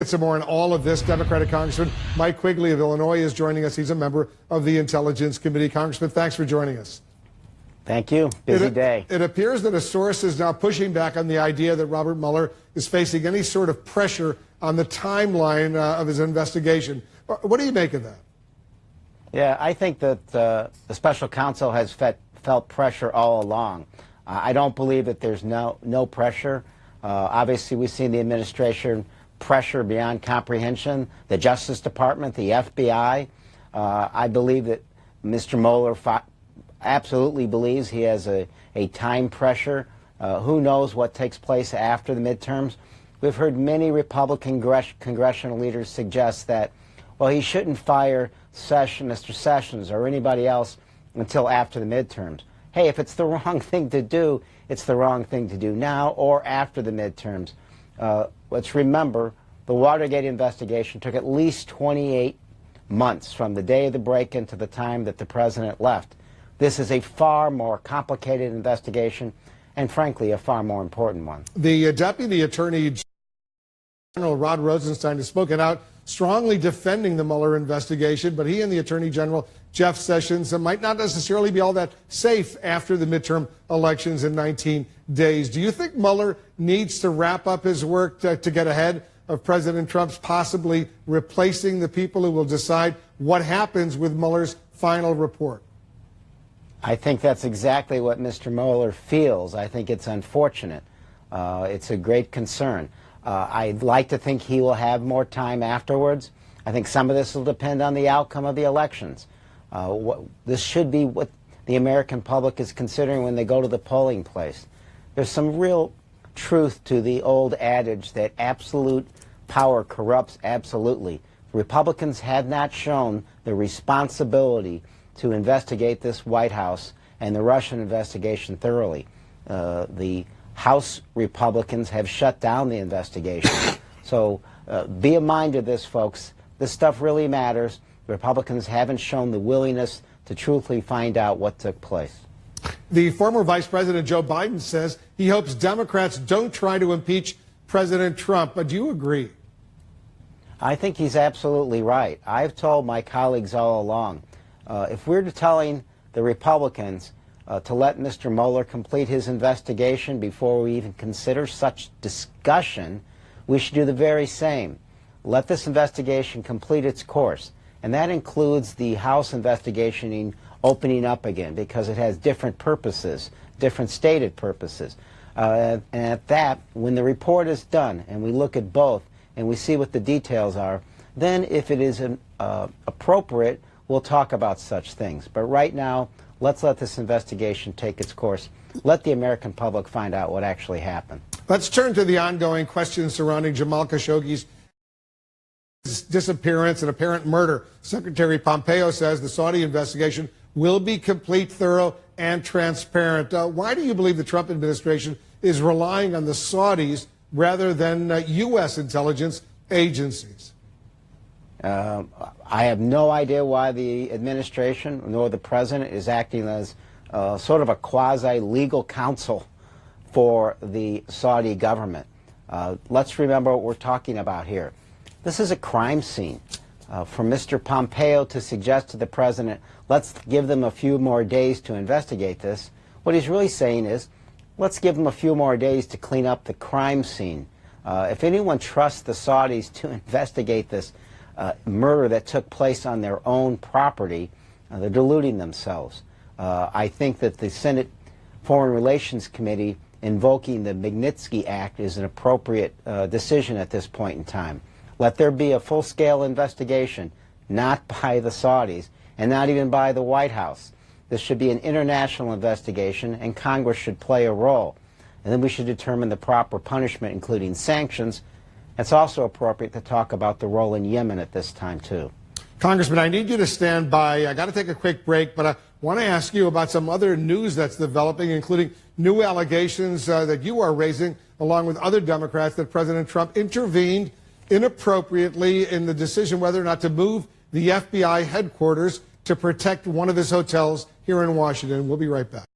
Get some more on all of this. Democratic Congressman Mike Quigley of Illinois is joining us. He's a member of the Intelligence Committee. Congressman, thanks for joining us. Thank you. Busy day. It appears that a source is now pushing back on the idea that Robert Mueller is facing any sort of pressure on the timeline of his investigation. What do you make of that? Yeah, I think that the special counsel has felt pressure all along. I don't believe that there's no pressure. Obviously, we've seen the administration pressure beyond comprehension, the Justice Department, the FBI. I believe that Mr. Mueller absolutely believes he has a time pressure. Who knows what takes place after the midterms? We've heard many Republican congressional leaders suggest that, well, he shouldn't fire Mr. Sessions or anybody else until after the midterms. Hey, if it's the wrong thing to do, it's the wrong thing to do now or after the midterms. Let's remember, the Watergate investigation took at least 28 months from the day of the break-in to the time that the president left. This is a far more complicated investigation and, frankly, a far more important one. The Deputy Attorney General Rod Rosenstein has spoken out strongly defending the Mueller investigation, but he and the Attorney General Jeff Sessions might not necessarily be all that safe after the midterm elections in 19 days. Do you think Mueller needs to wrap up his work to get ahead of President Trump's possibly replacing the people who will decide what happens with Mueller's final report? I think that's exactly what Mr. Mueller feels. I think it's unfortunate. It's a great concern. I'd like to think he will have more time afterwards. I think some of this will depend on the outcome of the elections. This should be what the American public is considering when they go to the polling place. There's some real truth to the old adage that absolute power corrupts absolutely. Republicans have not shown the responsibility to investigate this White House and the Russian investigation thoroughly. The House Republicans have shut down the investigation. So be a mind of this, folks. This stuff really matters. The Republicans haven't shown the willingness to truthfully find out what took place. The former Vice President Joe Biden says he hopes Democrats don't try to impeach President Trump. But do you agree? I think he's absolutely right. I've told my colleagues all along, if we're telling the Republicans to let Mr. Mueller complete his investigation before we even consider such discussion, we should do the very same. Let this investigation complete its course. And that includes the House investigation opening up again, because it has different purposes, different stated purposes. And at that, when the report is done and we look at both and we see what the details are, then if it is appropriate, we'll talk about such things. But right now, let's let this investigation take its course. Let the American public find out what actually happened. Let's turn to the ongoing questions surrounding Jamal Khashoggi's disappearance and apparent murder. Secretary Pompeo says the Saudi investigation will be complete, thorough, and transparent. Why do you believe the Trump administration is relying on the Saudis rather than U.S. intelligence agencies? I have no idea why the administration nor the president is acting as sort of a quasi-legal counsel for the Saudi government. Let's remember what we're talking about here. This is a crime scene. For Mr. Pompeo to suggest to the president, let's give them a few more days to investigate this, what he's really saying is, let's give them a few more days to clean up the crime scene. If anyone trusts the Saudis to investigate this murder that took place on their own property, they're deluding themselves. I think that the Senate Foreign Relations Committee invoking the Magnitsky Act is an appropriate decision at this point in time. Let there be a full-scale investigation, not by the Saudis and not even by the White House. This should be an international investigation, and Congress should play a role. And then we should determine the proper punishment, including sanctions. It's also appropriate to talk about the role in Yemen at this time, too. Congressman, I need you to stand by. I got to take a quick break, but I want to ask you about some other news that's developing, including new allegations that you are raising, along with other Democrats, that President Trump intervened inappropriately in the decision whether or not to move the FBI headquarters to protect one of his hotels here in Washington. We'll be right back.